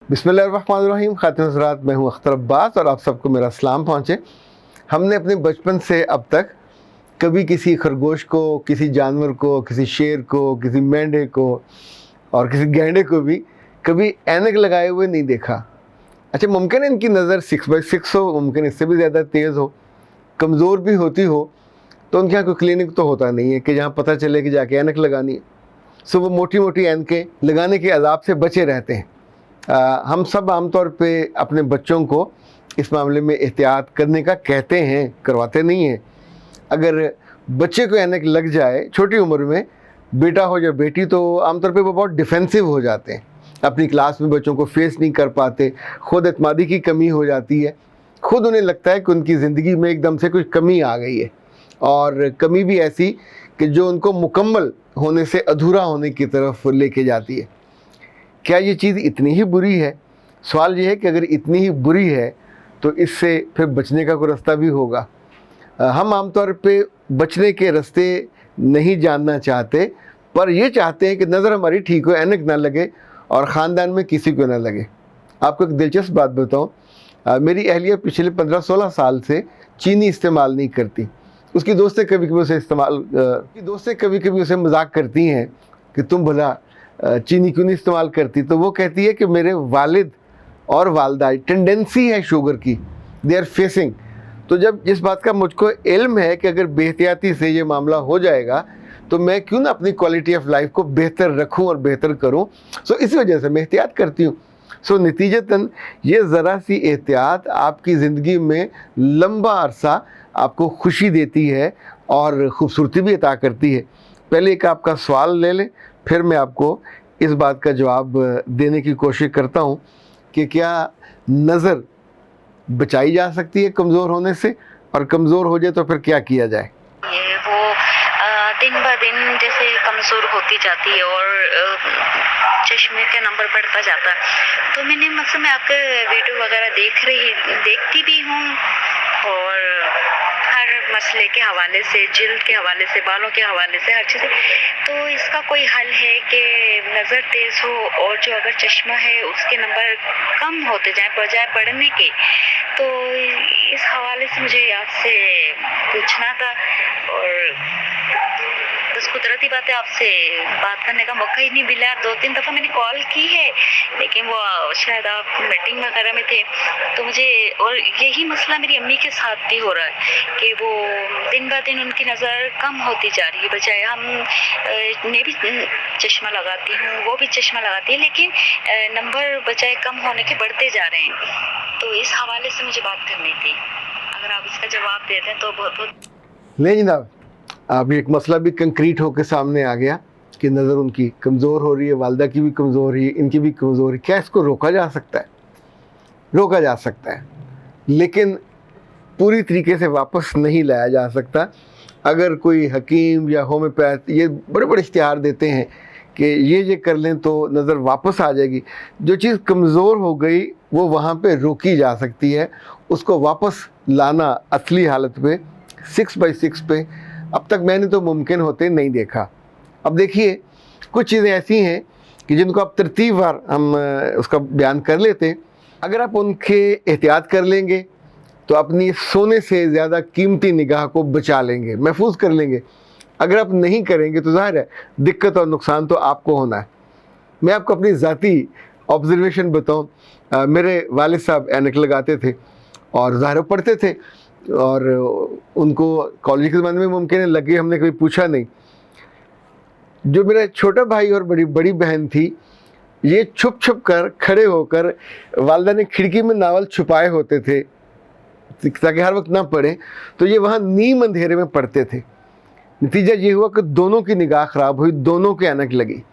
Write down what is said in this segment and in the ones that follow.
बिस्मिल्लाहिर्रहमानिर्रहीम। खातिन हज़रात, मैं हूँ अख्तर अब्बास और आप सबको मेरा सलाम पहुँचे। हमने अपने बचपन से अब तक कभी किसी खरगोश को, किसी जानवर को, किसी शेर को, किसी मेंढे को और किसी गैंडे को भी कभी ऐनक लगाए हुए नहीं देखा। अच्छा, मुमकिन है इनकी नज़र 6/6 हो, मुमकिन इससे भी ज़्यादा तेज़ हो, कमज़ोर भी होती हो, तो उनके यहाँ कोई क्लिनिक तो होता नहीं है कि जहाँ पता चले कि जाके ऐनक लगानी है। सो वो मोटी मोटी ऐनकें लगाने के अज़ाब से बचे रहते हैं। हम सब आमतौर पे अपने बच्चों को इस मामले में एहतियात करने का कहते हैं, करवाते नहीं हैं। अगर बच्चे को ऐनक लग जाए छोटी उम्र में, बेटा हो या बेटी, तो आमतौर पे वो बहुत डिफेंसिव हो जाते हैं, अपनी क्लास में बच्चों को फेस नहीं कर पाते, खुद एतमादी की कमी हो जाती है, खुद उन्हें लगता है कि उनकी ज़िंदगी में एकदम से कोई कमी आ गई है, और कमी भी ऐसी कि जो उनको मुकम्मल होने से अधूरा होने की तरफ लेके जाती है। क्या ये चीज़ इतनी ही बुरी है? सवाल ये है कि अगर इतनी ही बुरी है तो इससे फिर बचने का कोई रास्ता भी होगा। हम आमतौर पे बचने के रास्ते नहीं जानना चाहते, पर ये चाहते हैं कि नज़र हमारी ठीक हो, ऐनक ना लगे और ख़ानदान में किसी को ना लगे। आपको एक दिलचस्प बात बताऊँ, मेरी अहलिया पिछले 15-16 साल से चीनी इस्तेमाल नहीं करती। उसकी दोस्तें कभी कभी उसे मजाक करती हैं कि तुम भला चीनी क्यों नहीं इस्तेमाल करती। तो वो कहती है कि मेरे वालिद और वालदा टेंडेंसी है शुगर की, दे आर फेसिंग। तो जब जिस बात का मुझको इल्म है कि अगर बेहतियाती से ये मामला हो जाएगा तो मैं क्यों ना अपनी क्वालिटी ऑफ लाइफ को बेहतर रखूं और बेहतर करूं, सो इस वजह से मैं एहतियात करती हूं। सो नतीजतन ये ज़रा सी एहतियात आपकी ज़िंदगी में लंबा अरसा आपको खुशी देती है और ख़ूबसूरती भी अता करती है। पहले एक आपका सवाल ले लें, फिर मैं आपको इस बात का जवाब देने की कोशिश करता हूँ कि क्या नज़र बचाई जा सकती है कमज़ोर होने से, और कमज़ोर हो जाए तो फिर क्या किया जाए? ये वो दिन ब दिन जैसे कमज़ोर होती जाती है और चश्मे का नंबर बढ़ता जाता है। तो मैं आपके वीडियो वगैरह देखती भी हूँ, और हर मसले के हवाले से, जिल्द के हवाले से, बालों के हवाले से, हर चीज़। तो इसका कोई हल है कि नज़र तेज़ हो और जो अगर चश्मा है उसके नंबर कम होते जाएं बजाय बढ़ने के? तो इस हवाले से मुझे आपसे पूछना था, और बस कुदरती बात है, आपसे बात करने का मौका ही नहीं मिला। 2-3 दफ़ा मैंने कॉल की है, लेकिन वो शायद आप मीटिंग वगैरह में थे। तो मुझे, और यही मसला मेरी अम्मी के साथ भी हो रहा है कि वो दिन ब दिन उनकी नज़र कम होती जा रही है, बजाय मैं भी चश्मा लगाती हूँ, वो भी चश्मा लगाती है, लेकिन नंबर बजाय कम होने के बढ़ते जा रहे हैं। तो इस हवाले से मुझे बात करनी थी, अगर आप इसका जवाब दे दें तो बहुत बहुत। नहीं जनाब, अभी एक मसला भी कंक्रीट होकर सामने आ गया कि नज़र उनकी कमज़ोर हो रही है, वालदा की भी कमज़ोर है, इनकी भी कमज़ोर है। क्या इसको रोका जा सकता है? रोका जा सकता है, लेकिन पूरी तरीके से वापस नहीं लाया जा सकता। अगर कोई हकीम या होम्योपैथ ये बड़े बड़े इश्तिहार देते हैं कि ये कर लें तो नज़र वापस आ जाएगी, जो चीज़ कमज़ोर हो गई वो वहाँ पे रोकी जा सकती है। उसको वापस लाना असली हालत पे 6/6 पे अब तक मैंने तो मुमकिन होते नहीं देखा। अब देखिए, कुछ चीज़ें ऐसी हैं कि जिनको आप तरतीबवार हम उसका बयान कर लेते हैं। अगर आप उनके एहतियात कर लेंगे तो अपनी सोने से ज़्यादा कीमती निगाह को बचा लेंगे, महफूज कर लेंगे। अगर आप नहीं करेंगे तो ज़ाहिर है दिक्कत और नुकसान तो आपको होना है। मैं आपको अपनी ज़ाती ऑब्जर्वेशन बताऊं, मेरे वालिद साहब ऐनक लगाते थे और ज़ाहिर पढ़ते थे, और उनको कॉलेज के ज़माने में मुमकिन है लगे, हमने कभी पूछा नहीं। जो मेरा छोटा भाई और बड़ी बहन थी, ये छुप कर खड़े होकर, वालदा ने खिड़की में नावल छुपाए होते थे ताकि हर वक्त ना पढ़े, तो ये वहाँ नीम अंधेरे में पढ़ते थे। नतीजा ये हुआ कि दोनों की निगाह ख़राब हुई, दोनों की ऐनक लगी।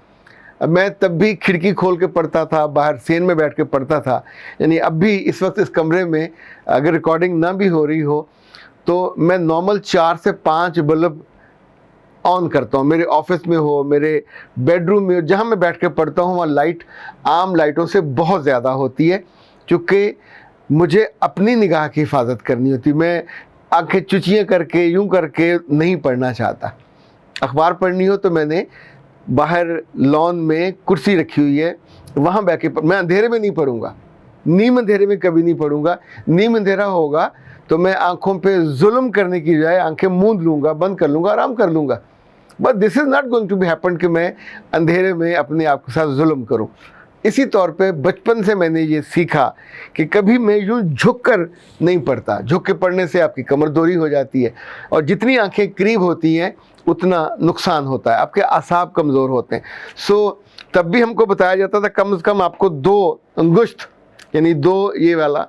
अब मैं तब भी खिड़की खोल के पढ़ता था, बाहर सेन में बैठ के पढ़ता था। यानी अब भी इस वक्त इस कमरे में अगर रिकॉर्डिंग ना भी हो रही हो तो मैं नॉर्मल 4 से 5 बल्ब ऑन करता हूँ। मेरे ऑफिस में हो, मेरे बेडरूम में हो, जहाँ मैं बैठ के पढ़ता हूँ वहाँ लाइट आम लाइटों से बहुत ज़्यादा होती है, चूँकि मुझे अपनी निगाह की हिफाजत करनी होती। मैं आंखें चुचियाँ करके, यूँ करके नहीं पढ़ना चाहता। अखबार पढ़नी हो तो मैंने बाहर लॉन में कुर्सी रखी हुई है, वहाँ बैठ के मैं अंधेरे में नहीं पढ़ूंगा, नीम अंधेरे में कभी नहीं पढ़ूंगा। नीम अंधेरा होगा तो मैं आंखों पे जुल्म करने की बजाय आंखें मूंद लूँगा, बंद कर लूँगा, आराम कर लूँगा। But this is not going to be happen कि मैं अंधेरे में अपने आप के साथ जुल्म करूँ। इसी तौर पे बचपन से मैंने ये सीखा कि कभी मैं यूँ झुक कर नहीं पढ़ता। झुक के पढ़ने से आपकी कमर दोरी हो जाती है, और जितनी आंखें करीब होती हैं उतना नुकसान होता है, आपके आसाब कमज़ोर होते हैं। सो तब भी हमको बताया जाता था कम से कम आपको 2 अंगुष्ठ यानी 2 ये वाला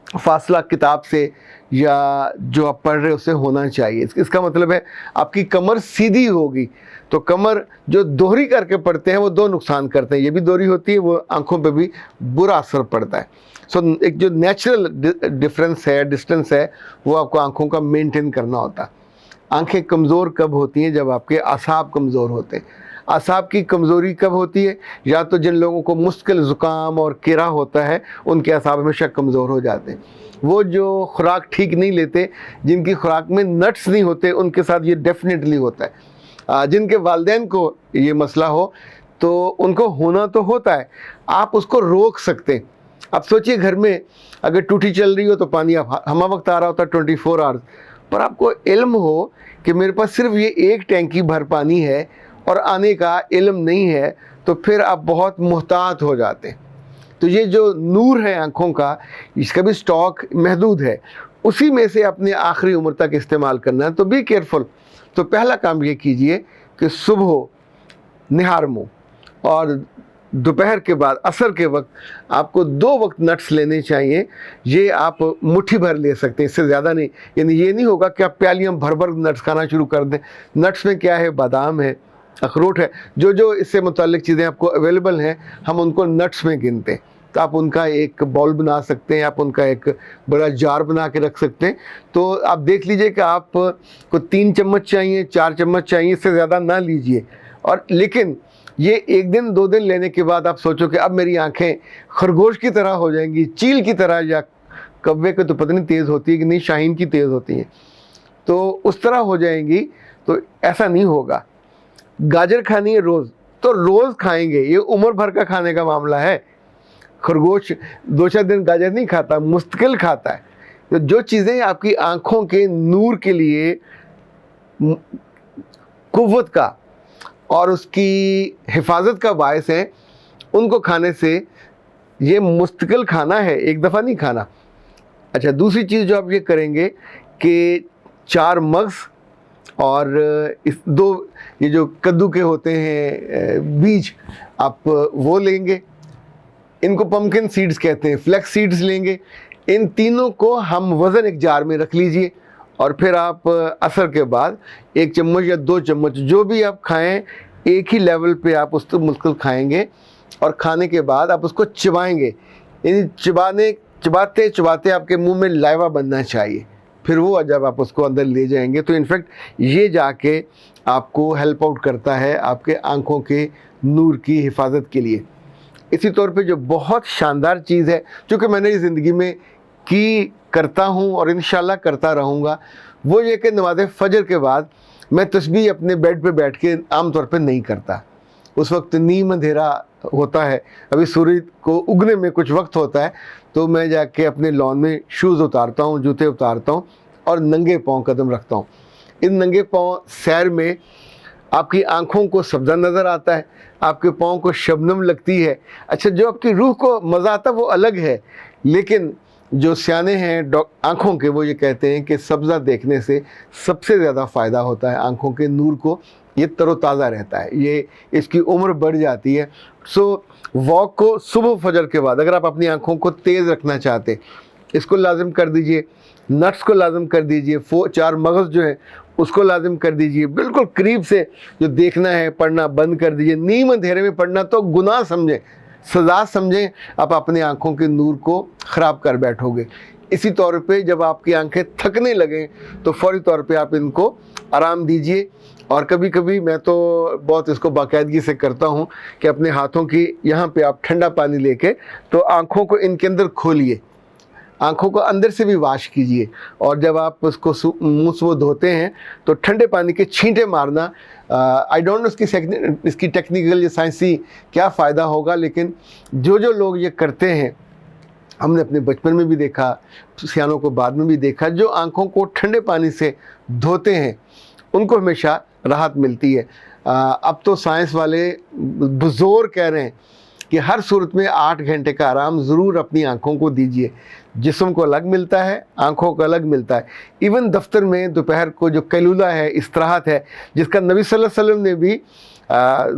फासला किताब से या जो आप पढ़ रहे हो उससे होना चाहिए। इसका मतलब है आपकी कमर सीधी होगी। तो कमर जो दोहरी करके पढ़ते हैं वो 2 नुकसान करते हैं, ये भी दोहरी होती है, वो आंखों पे भी बुरा असर पड़ता है। सो एक जो नेचुरल डिफरेंस है, डिस्टेंस है, वो आपको आंखों का मेंटेन करना होता है। आंखें कमज़ोर कब होती हैं? जब आपके आसाब कमज़ोर होते हैं। आसाब की कमज़ोरी कब होती है? या तो जिन लोगों को मुश्किल ज़ुकाम और किरा होता है उनके आसाब हमेशा कमज़ोर हो जाते हैं। वो जो खुराक ठीक नहीं लेते, जिनकी खुराक में नट्स नहीं होते, उनके साथ ये डेफिनेटली होता है। जिनके वालिदैन को ये मसला हो तो उनको होना तो होता है, आप उसको रोक सकते हैं। आप सोचिए घर में अगर टूटी चल रही हो तो पानी हमा वक्त आ रहा होता है 24 आवर्स, पर आपको इल्म हो कि मेरे पास सिर्फ ये 1 टैंकी भर पानी है और आने का इल्म नहीं है, तो फिर आप बहुत मुहतात हो जाते हैं। तो ये जो नूर है आँखों का, इसका भी स्टॉक महदूद है, उसी में से अपने आखिरी उम्र तक इस्तेमाल करना है। तो बी केयरफुल। तो पहला काम ये कीजिए कि सुबह निहार मुँह और दोपहर के बाद असर के वक्त आपको 2 वक्त नट्स लेने चाहिए। ये आप मुट्ठी भर ले सकते हैं, इससे ज़्यादा नहीं। यानी ये नहीं होगा कि आप प्यालियाँ भर भर नट्स खाना शुरू कर दें। नट्स में क्या है? बादाम है, अखरोट है, जो जो इससे मुताल्लिक चीज़ें आपको अवेलेबल हैं हम उनको नट्स में गिनते हैं। तो आप उनका एक बाउल बना सकते हैं, आप उनका एक बड़ा जार बना के रख सकते हैं। तो आप देख लीजिए कि आपको 3 चम्मच चाहिए, 4 चम्मच चाहिए, इससे ज़्यादा ना लीजिए। और लेकिन ये 1 दिन 2 दिन लेने के बाद आप सोचो कि अब मेरी आंखें खरगोश की तरह हो जाएंगी, चील की तरह, या कौवे को तो पता नहीं तेज़ होती है कि नहीं, शाहीन की तेज़ होती हैं, तो उस तरह हो जाएंगी। तो ऐसा नहीं होगा। गाजर खानी है रोज़, तो रोज़ खाएंगे, ये उम्र भर का खाने का मामला है। खरगोश 2-4 दिन गाजर नहीं खाता, मुस्तकिल खाता है। तो जो चीज़ें आपकी आँखों के नूर के लिए कुव्वत का और उसकी हिफाजत का बायस है, उनको खाने से, ये मुस्तकिल खाना है, एक दफ़ा नहीं खाना। अच्छा, दूसरी चीज़ जो आप ये करेंगे कि 4 मग्ज़ और इस 2 ये जो कद्दू के होते हैं बीज, आप वो लेंगे। इनको पम्पकिन सीड्स कहते हैं, फ्लैक्स सीड्स लेंगे। इन तीनों को हम वज़न एक जार में रख लीजिए, और फिर आप असर के बाद 1 चम्मच या 2 चम्मच जो भी आप खाएं, एक ही लेवल पे आप उसको मुश्किल खाएंगे। और खाने के बाद आप उसको चबाएंगे। इन चबाते चबाते आपके मुंह में लाइवा बनना चाहिए। फिर वो जब आप उसको अंदर ले जाएंगे तो इनफैक्ट ये जाके आपको हेल्प आउट करता है आपके आँखों के नूर की हिफाजत के लिए। इसी तौर पे जो बहुत शानदार चीज़ है, जो कि मैंने इस ज़िंदगी में की करता हूँ और इंशाल्लाह करता रहूँगा, वो ये कि नमाज़ फ़जर के बाद मैं तस्बीह अपने बेड पे बैठ के आम तौर पे नहीं करता। उस वक्त नीम अंधेरा होता है, अभी सूरज को उगने में कुछ वक्त होता है, तो मैं जाके अपने लॉन में शूज़ उतारता हूँ, जूते उतारता हूँ और नंगे पाँव कदम रखता हूँ। इन नंगे पाँव सैर में आपकी आँखों को सब्ज़ा नज़र आता है, आपके पाँव को शबनम लगती है। अच्छा, जो आपकी रूह को मज़ा आता है वो अलग है, लेकिन जो सियाने हैं आँखों के, वो ये कहते हैं कि सब्ज़ा देखने से सबसे ज़्यादा फ़ायदा होता है आँखों के नूर को, ये तरोताज़ा रहता है, ये इसकी उम्र बढ़ जाती है। सो वॉक को सुबह फजर के बाद अगर आप अपनी आँखों को तेज़ रखना चाहते, इसको लाजिम कर दीजिए। नट्स को लाजिम कर दीजिए। 4 मगज़ जो है उसको लाजिम कर दीजिए। बिल्कुल करीब से जो देखना है पढ़ना बंद कर दीजिए। नीम अंधेरे में पढ़ना तो गुनाह समझें, सज़ा समझें, आप अपने आँखों के नूर को ख़राब कर बैठोगे। इसी तौर पे जब आपकी आंखें थकने लगें तो फौरी तौर पे आप इनको आराम दीजिए। और कभी कभी मैं तो बहुत इसको बाकायदगी से करता हूँ कि अपने हाथों की यहाँ पे आप ठंडा पानी लेके तो आँखों को इनके अंदर खोलिए, आंखों को अंदर से भी वाश कीजिए, और जब आप उसको मुंह से वो धोते हैं तो ठंडे पानी के छींटे मारना, आई डोंट नो इसकी टेक्निकल या साइंसी क्या फ़ायदा होगा, लेकिन जो लोग ये करते हैं, हमने अपने बचपन में भी देखा, सियानों को बाद में भी देखा, जो आंखों को ठंडे पानी से धोते हैं उनको हमेशा राहत मिलती है। अब तो साइंस वाले बुज़ोर कह रहे हैं कि हर सूरत में 8 घंटे का आराम ज़रूर अपनी आंखों को दीजिए। जिस्म को अलग मिलता है, आंखों को अलग मिलता है। इवन दफ्तर में दोपहर को जो कैलूला है, इस्तराहत है, जिसका नबी सल्लल्लाहु अलैहि वसल्लम ने भी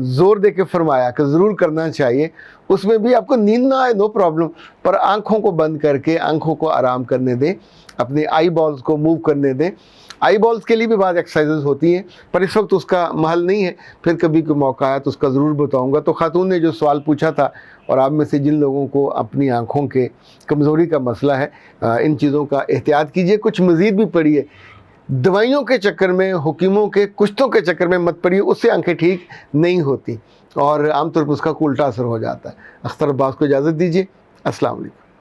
ज़ोर दे के फरमाया कि ज़रूर करना चाहिए, उसमें भी आपको नींद ना आए नो प्रॉब्लम, पर आंखों को बंद करके आंखों को आराम करने दें, अपने आई बॉल्स को मूव करने दें। आई बॉल्स के लिए भी बाद एक्सरसाइजेज होती हैं, पर इस वक्त उसका महल नहीं है, फिर कभी कोई मौका आया तो उसका ज़रूर बताऊंगा। तो खातून ने जो सवाल पूछा था, और आप में से जिन लोगों को अपनी आँखों के कमज़ोरी का मसला है, इन चीज़ों का एहतियात कीजिए। कुछ मज़ीद भी पढ़िए, दवाइयों के चक्कर में, हुकीमों के कुश्तों के चक्कर में मत पड़िए, उससे आंखें ठीक नहीं होती और आमतौर पर उसका उल्टा असर हो जाता है। अख्तर अब्बास को इजाज़त दीजिए। अस्सलाम वालेकुम।